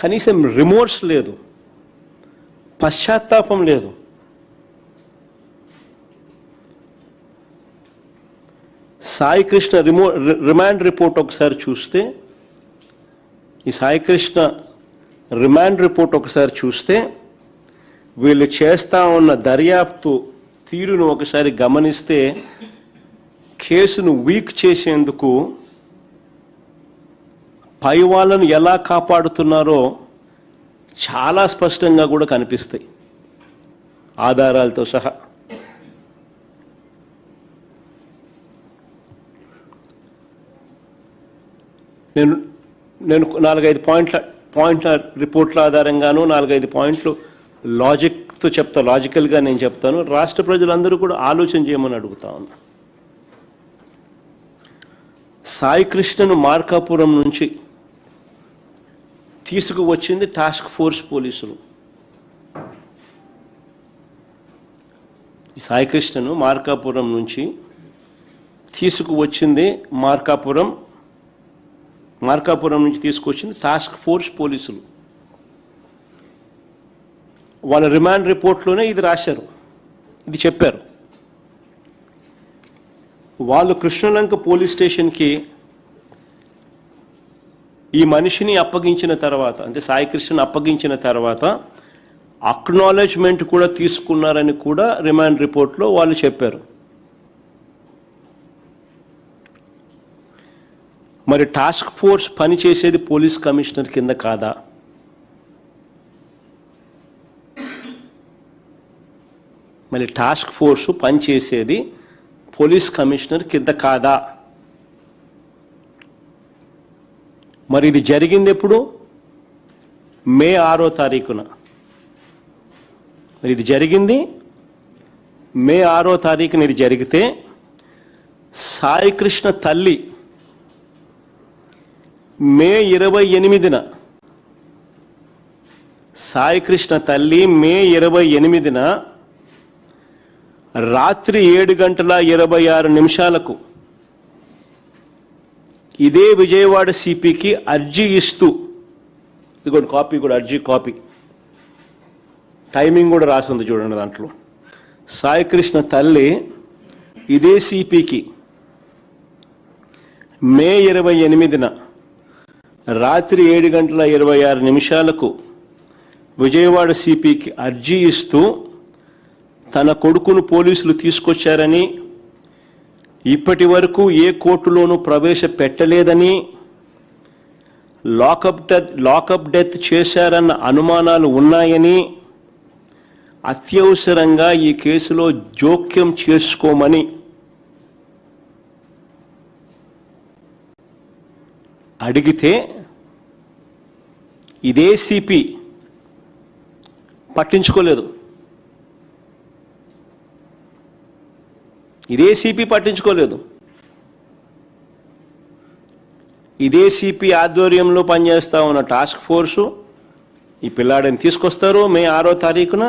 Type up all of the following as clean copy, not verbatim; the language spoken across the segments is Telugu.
కనీసం రిమోర్స్ లేదు, పశ్చాత్తాపం లేదు. సాయి కృష్ణ రిమాండ్ రిపోర్ట్ ఒకసారి చూస్తే, ఈ సాయి కృష్ణ రిమాండ్ రిపోర్ట్ ఒకసారి చూస్తే, వీళ్ళు చేస్తా ఉన్న దర్యాప్తు తీరును ఒకసారి గమనిస్తే కేసును వీక్ చేసేందుకు పై వాళ్ళను ఎలా కాపాడుతున్నారో చాలా స్పష్టంగా కూడా కనిపిస్తాయి ఆధారాలతో సహా. నేను 4-5 పాయింట్ల రిపోర్ట్ల ఆధారంగాను 4-5 పాయింట్లు లాజిక్తో లాజికల్గా నేను చెప్తాను. రాష్ట్ర ప్రజలందరూ కూడా ఆలోచన చేయమని అడుగుతా ఉన్నా. సాయి కృష్ణను మార్కాపురం నుంచి తీసుకువచ్చింది టాస్క్ ఫోర్స్ పోలీసులు. సాయి కృష్ణను మార్కాపురం నుంచి తీసుకువచ్చింది మార్కాపురం నుంచి తీసుకొచ్చింది టాస్క్ ఫోర్స్ పోలీసులు. వాళ్ళ రిమాండ్ రిపోర్ట్లోనే ఇది రాశారు, ఇది చెప్పారు. వాళ్ళు కృష్ణలంక పోలీస్ స్టేషన్కి ఈ మనిషిని అప్పగించిన తర్వాత, అంటే సాయి కృష్ణను అప్పగించిన తర్వాత అక్నాలెడ్జ్మెంట్ కూడా తీసుకున్నారని కూడా రిమాండ్ రిపోర్ట్లో వాళ్ళు చెప్పారు. మరి టాస్క్ ఫోర్స్ పనిచేసేది పోలీస్ కమిషనర్ కింద కాదా? మరి టాస్క్ ఫోర్సు పనిచేసేది పోలీస్ కమిషనర్ కింద కాదా? మరి ఇది జరిగింది ఎప్పుడు? మే 6వ తారీఖున. మరి ఇది జరిగింది మే 6వ తారీఖున. ఇది జరిగితే సాయి కృష్ణ తల్లి మే 28న, సాయి కృష్ణ తల్లి మే 28న రాత్రి 7:26 ఇదే విజయవాడ సిపికి అర్జీ ఇస్తూ, ఇదిగోండి కాపీ కూడా, అర్జీ కాపీ, టైమింగ్ కూడా రాసింది చూడండి దాంట్లో. సాయి కృష్ణ తల్లి ఇదే సిపికి మే 28న రాత్రి 7:26 విజయవాడ సిపికి అర్జీ ఇస్తూ తన కొడుకును పోలీసులు తీసుకొచ్చారని, ఇప్పటి వరకు ఏ కోర్టులోనూ ప్రవేశపెట్టలేదని, లాకప్ డెత్ చేశారన్న అనుమానాలు ఉన్నాయని, అత్యవసరంగా ఈ కేసులో జోక్యం చేసుకోమని అడిగితే ఇదే సిపి పట్టించుకోలేదు. ఇదే సిపి పట్టించుకోలేదు. ఇదే సిపి ఆధ్వర్యంలో పనిచేస్తా ఉన్న టాస్క్ ఫోర్సు ఈ పిల్లాడిని తీసుకొస్తారు. మే 6వ తారీఖున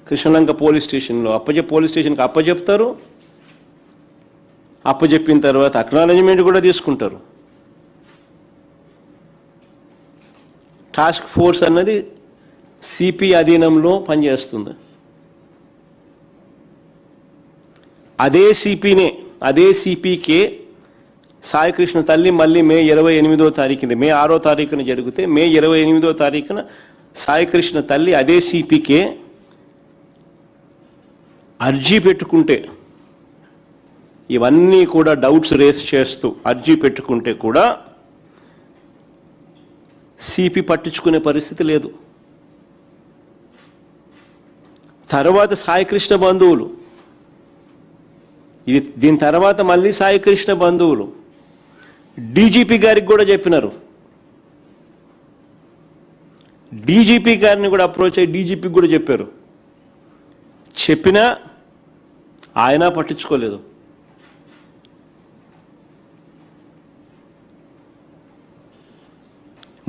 కృష్ణలంక పోలీస్ స్టేషన్లో పోలీస్ స్టేషన్కి అప్పచెప్తారు. అప్పచెప్పిన తర్వాత అక్నాలెడ్జ్మెంట్ కూడా తీసుకుంటారు. టాస్క్ ఫోర్స్ అన్నది సిపి అధీనంలో పనిచేస్తుంది. అదే సిపికే సాయి కృష్ణ తల్లి మళ్ళీ మే 28వ తారీఖున, మే 6వ తారీఖున జరిగితే మే 28వ తారీఖున సాయి కృష్ణ తల్లి అదే సిపికే అర్జీ పెట్టుకుంటే, ఇవన్నీ కూడా డౌట్స్ రేస్ చేస్తూ అర్జీ పెట్టుకుంటే కూడా సిపి పట్టించుకునే పరిస్థితి లేదు. తర్వాత సాయి కృష్ణ బంధువులు, దీని తర్వాత మళ్ళీ సాయి కృష్ణ బంధువులు డీజీపీ గారికి కూడా చెప్పినారు. డీజీపీ గారిని కూడా అప్రోచ్ అయ్యి డీజీపీకి కూడా చెప్పారు. చెప్పినా ఆయన పట్టించుకోలేదు.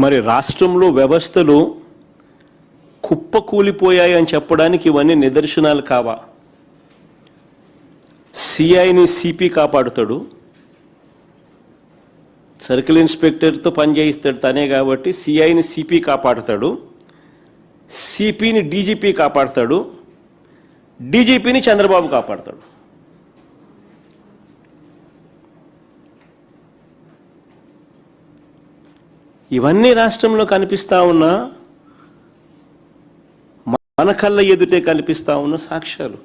మరి రాష్ట్రంలో వ్యవస్థలు కుప్పకూలిపోయాయి అని చెప్పడానికి ఇవన్నీ నిదర్శనాలు కావా? సిఐని సిపి కాపాడుతాడు, సర్కిల్ ఇన్స్పెక్టర్తో పని చేయిస్తాడు తనే కాబట్టి సిఐని సిపి కాపాడుతాడు, సిపిని డీజీపీ కాపాడుతాడు, డీజీపీని చంద్రబాబు కాపాడుతాడు. ఇవన్నీ రాష్ట్రంలో కనిపిస్తా ఉన్నా, మన కళ్ళ ఎదుటే కనిపిస్తా ఉన్న సాక్ష్యాలు.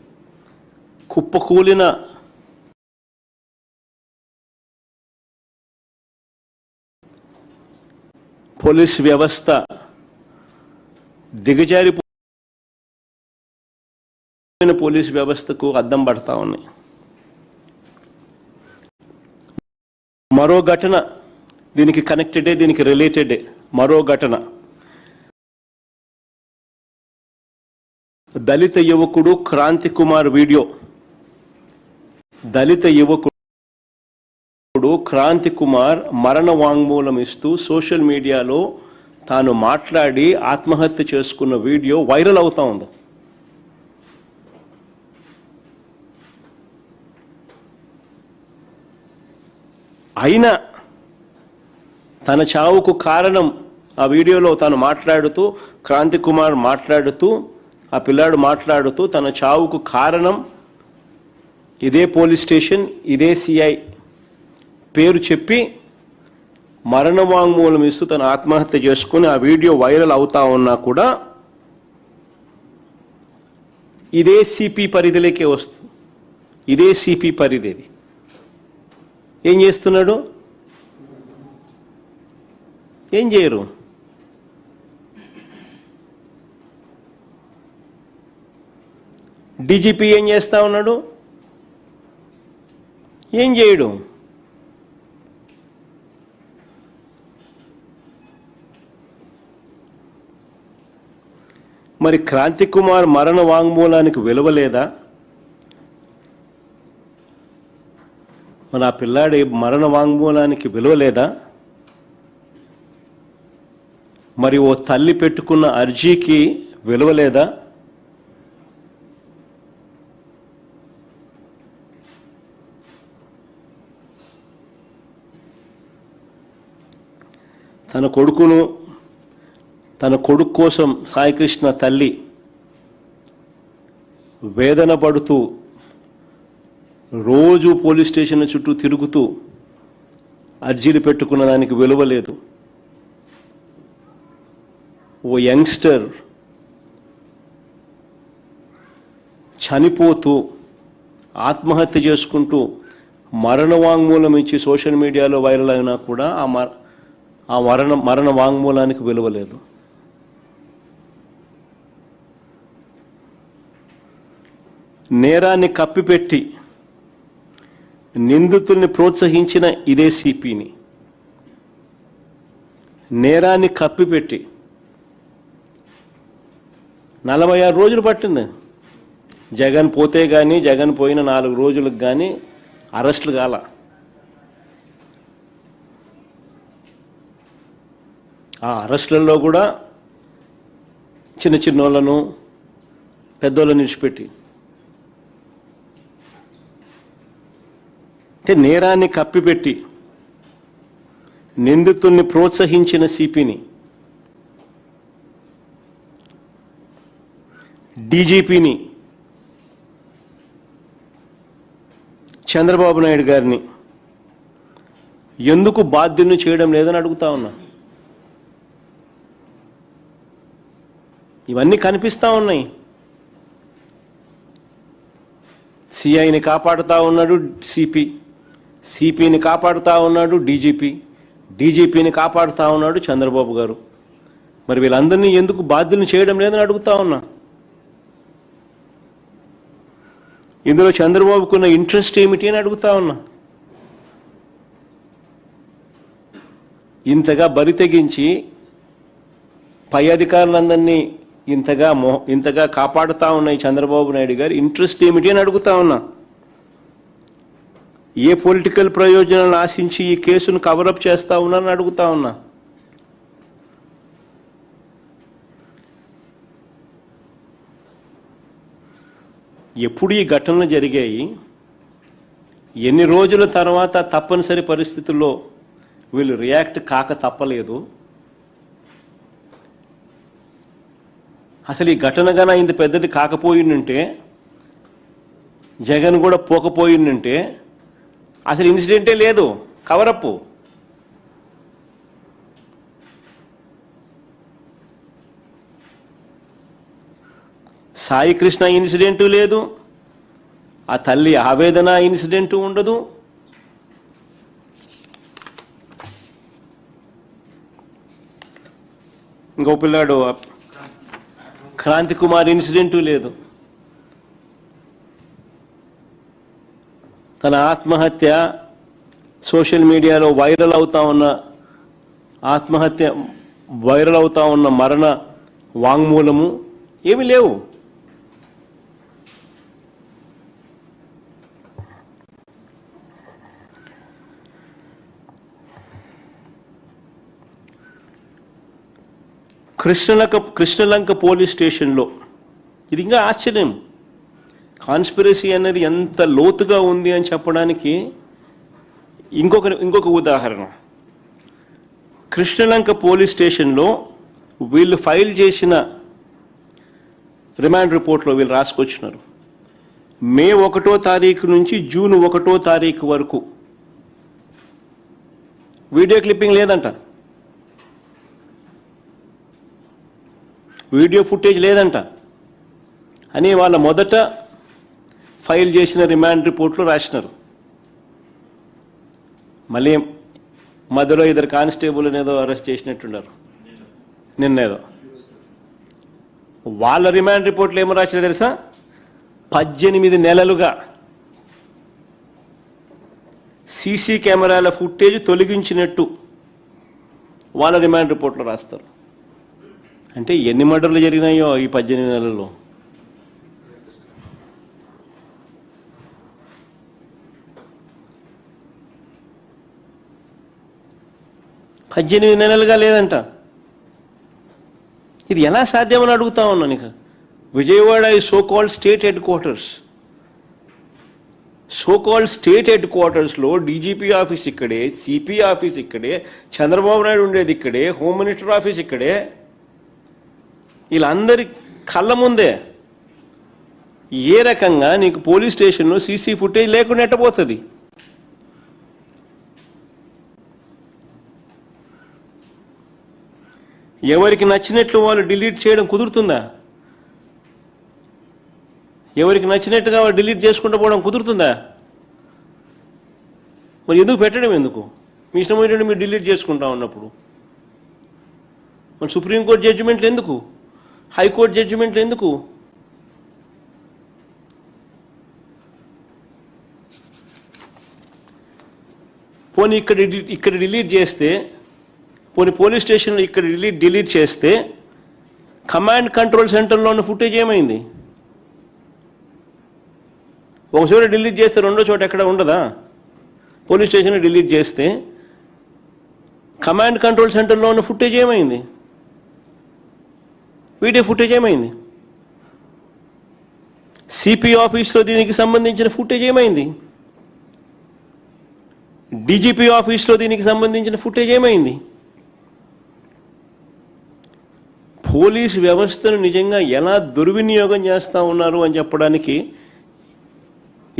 కుప్పకూలిన పోలీస్ వ్యవస్థ, దిగజారిపోయిన పోలీస్ వ్యవస్థకు అద్దం పడతా ఉన్నాయి. మరో ఘటన దీనికి కనెక్టెడే, దీనికి రిలేటెడే. మరో ఘటన, దళిత యువకుడు క్రాంతి కుమార్ వీడియో. దళిత యువకుడు క్రాంతి కుమార్ మరణ వాంగ్మూలం ఇస్తూ సోషల్ మీడియాలో తాను మాట్లాడి ఆత్మహత్య చేసుకున్న వీడియో వైరల్ అవుతా ఉంది. అయినా తన చావుకు కారణం, ఆ వీడియోలో తాను మాట్లాడుతూ, క్రాంతి కుమార్ మాట్లాడుతూ, ఆ పిల్లాడు మాట్లాడుతూ తన చావుకు కారణం ఇదే పోలీస్ స్టేషన్, ఇదే సిఐ పేరు చెప్పి మరణ వాంగ్మూలం ఇస్తూ తన ఆత్మహత్య చేసుకుని ఆ వీడియో వైరల్ అవుతా ఉన్నా కూడా ఇదే సిపి పరిధిలోకే వస్తుంది. ఇదే సిపి పరిధిది. ఏం చేస్తున్నాడు? ఏం చేయరు. డీజీపీ ఏం చేస్తా ఉన్నాడు? ఏం చేయడు. మరి క్రాంతి కుమార్ మరణ వాంగ్మూలానికి విలువ లేదా? మన ఆ పిల్లాడి మరణ వాంగ్మూలానికి విలువ లేదా? మరి ఓ తల్లి పెట్టుకున్న అర్జీకి విలువ లేదా? తన కొడుకు కోసం సాయికృష్ణ తల్లి వేదన పడుతూ రోజు పోలీస్ స్టేషన్ చుట్టూ తిరుగుతూ అర్జీలు పెట్టుకున్న దానికి విలువ లేదు. ఓ యంగ్స్టర్ చనిపోతూ ఆత్మహత్య చేసుకుంటూ మరణ వాంగ్మూలం ఇచ్చి సోషల్ మీడియాలో వైరల్ అయినా కూడా ఆ మరణ వాంగ్మూలానికి విలువ లేదు. నేరాన్ని కప్పిపెట్టి నిందితుల్ని ప్రోత్సహించిన ఇదే సిపిని, నేరాన్ని కప్పిపెట్టి 46 రోజులు పట్టింది. జగన్ పోతే కానీ, జగన్ పోయిన 4 రోజులకు కానీ అరెస్టులు కాల. ఆ అరెస్టులలో కూడా చిన్న చిన్నోళ్ళను, పెద్దోళ్ళని విడిచిపెట్టి, అంటే నేరాన్ని కప్పిపెట్టి నిందితుల్ని ప్రోత్సహించిన సిపిని, డీజీపీని, చంద్రబాబు నాయుడు గారిని ఎందుకు బాధ్యులను చేయడం లేదని అడుగుతా ఉన్నా. ఇవన్నీ కనిపిస్తూ ఉన్నాయి. సిఐని కాపాడుతూ ఉన్నాడు సిపి, సిపిని కాపాడుతూ ఉన్నాడు డీజీపీ, డీజీపీని కాపాడుతూ ఉన్నాడు చంద్రబాబు గారు. మరి వీళ్ళందరినీ ఎందుకు బాధ్యులను చేయడం లేదని అడుగుతా ఉన్నా. ఇందులో చంద్రబాబుకున్న ఇంట్రెస్ట్ ఏమిటి అని అడుగుతా ఉన్నా. ఇంతగా బరి తెగించి పై అధికారులందరినీ ఇంతగా కాపాడుతూ ఉన్నాయి చంద్రబాబు నాయుడు గారు, ఇంట్రెస్ట్ ఏమిటి అని అడుగుతా ఉన్నా. ఏ పొలిటికల్ ప్రయోజనాలను ఆశించి ఈ కేసును కవరప్ చేస్తా ఉన్నారని అడుగుతా ఉన్నా. ఎప్పుడు ఈ ఘటనలు జరిగాయి, ఎన్ని రోజుల తర్వాత తప్పనిసరి పరిస్థితుల్లో వీళ్ళు రియాక్ట్ కాక తప్పలేదు. అసలు ఈ ఘటన గన ఇంత పెద్దది కాకపోయిందంటే, జగన్ కూడా పోకపోయిందంటే అసలు ఇన్సిడెంటే లేదు, కవరప్పు. సాయి కృష్ణ ఇన్సిడెంటు లేదు, ఆ తల్లి ఆవేదన ఇన్సిడెంటు ఉండదు. ఇంకో పిల్లాడు క్రాంతి కుమార్ ఇన్సిడెంటు లేదు. తన ఆత్మహత్య సోషల్ మీడియాలో వైరల్ అవుతా ఉన్న మరణ వాంగ్మూలము ఏమీ లేవు. కృష్ణలంక పోలీస్ స్టేషన్లో ఇది ఇంకా ఆశ్చర్యం. కాన్స్పిరసీ అనేది ఎంత లోతుగా ఉంది అని చెప్పడానికి ఇంకొక ఉదాహరణ. కృష్ణలంక పోలీస్ స్టేషన్లో వీళ్ళు ఫైల్ చేసిన రిమాండ్ రిపోర్ట్లో వీళ్ళు రాసుకొచ్చినారు, మే 1వ తారీఖు నుంచి జూన్ 1వ తారీఖు వరకు వీడియో క్లిప్పింగ్ లేదంట, వీడియో ఫుటేజ్ లేదంట అని వాళ్ళ మొదట ఫైల్ చేసిన రిమాండ్ రిపోర్ట్లో రాసినారు. మళ్ళీ మధ్యలో ఇద్దరు కానిస్టేబుల్ అనేదో అరెస్ట్ చేసినట్టున్నారు నిన్నేదో. వాళ్ళ రిమాండ్ రిపోర్ట్లో ఏమో రాసినా తెలుసా, 18 నెలలుగా సీసీ కెమెరాల ఫుటేజ్ తొలగించినట్టు వాళ్ళ రిమాండ్ రిపోర్ట్లో రాస్తారు. అంటే ఎన్ని మర్డర్లు జరిగినాయో ఈ 18 నెలల్లో. పద్దెనిమిది నెలలుగా లేదంట. ఇది ఎలా సాధ్యమని అడుగుతా ఉన్నాను. ఇక విజయవాడ ఈ so called state head quarters. So called state head క్వార్టర్స్లో డీజీపీ ఆఫీస్ ఇక్కడే, సిపి ఆఫీస్ ఇక్కడే, చంద్రబాబు నాయుడు ఉండేది ఇక్కడే, హోమ్ మినిస్టర్ ఆఫీస్ ఇక్కడే. వీళ్ళందరి కళ్ళ ముందే ఏ రకంగా నీకు పోలీస్ స్టేషన్లో సీసీ ఫుటేజ్ లేకుండా ఎట్టబోతుంది? ఎవరికి నచ్చినట్లు వాళ్ళు డిలీట్ చేయడం కుదురుతుందా? ఎవరికి నచ్చినట్టుగా వాళ్ళు డిలీట్ చేసుకుంటూ పోవడం కుదురుతుందా? మరి ఎందుకు పెట్టడం? ఎందుకు మీ ఇష్టం ఏంటంటే మీరు డిలీట్ చేసుకుంటా ఉన్నప్పుడు? మరి సుప్రీంకోర్టు జడ్జిమెంట్లు ఎందుకు? హైకోర్టు జడ్జిమెంట్లు ఎందుకు? పోనీ ఇక్కడ డిలీట్ చేస్తే, పోనీ పోలీస్ స్టేషన్లో ఇక్కడ డిలీట్ చేస్తే కమాండ్ కంట్రోల్ సెంటర్లో ఉన్న ఫుటేజ్ ఏమైంది? ఒక చోట డిలీట్ చేస్తే రెండో చోట ఎక్కడ ఉండదా? పోలీస్ స్టేషన్లో డిలీట్ చేస్తే కమాండ్ కంట్రోల్ సెంటర్లో ఉన్న ఫుటేజ్ ఏమైంది? వీడియో ఫుటేజ్ ఏమైంది? సిపి ఆఫీస్లో దీనికి సంబంధించిన ఫుటేజ్ ఏమైంది? డీజీపీ ఆఫీస్లో దీనికి సంబంధించిన ఫుటేజ్ ఏమైంది? పోలీసు వ్యవస్థను నిజంగా ఎలా దుర్వినియోగం చేస్తూ ఉన్నారు అని చెప్పడానికి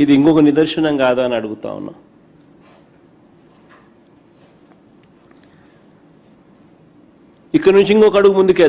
ఇది ఇంకొక నిదర్శనం కాదా అని అడుగుతా ఉన్నా. ఇక్కడ నుంచి ఇంకొక అడుగు ముందుకే